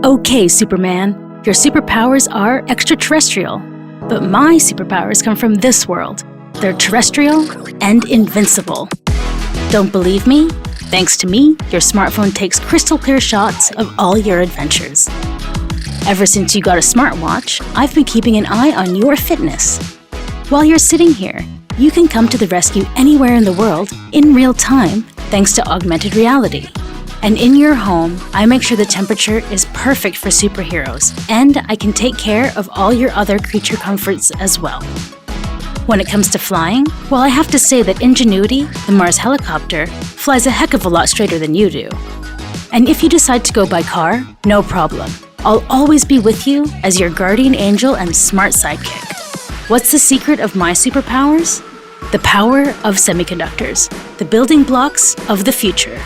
Okay, Superman, your superpowers are extraterrestrial, but my superpowers come from this world. They're terrestrial and invincible. Don't believe me? Thanks to me, your smartphone takes crystal clear shots of all your adventures. Ever since you got a smartwatch, I've been keeping an eye on your fitness. While you're sitting here, you can come to the rescue anywhere in the world in real time thanks to augmented reality. And in your home, I make sure the temperature is perfect for superheroes, and I can take care of all your other creature comforts as well. When it comes to flying, well, I have to say that Ingenuity, the Mars helicopter, flies a heck of a lot straighter than you do. And if you decide to go by car, no problem. I'll always be with you as your guardian angel and smart sidekick. What's the secret of my superpowers? The power of semiconductors, the building blocks of the future.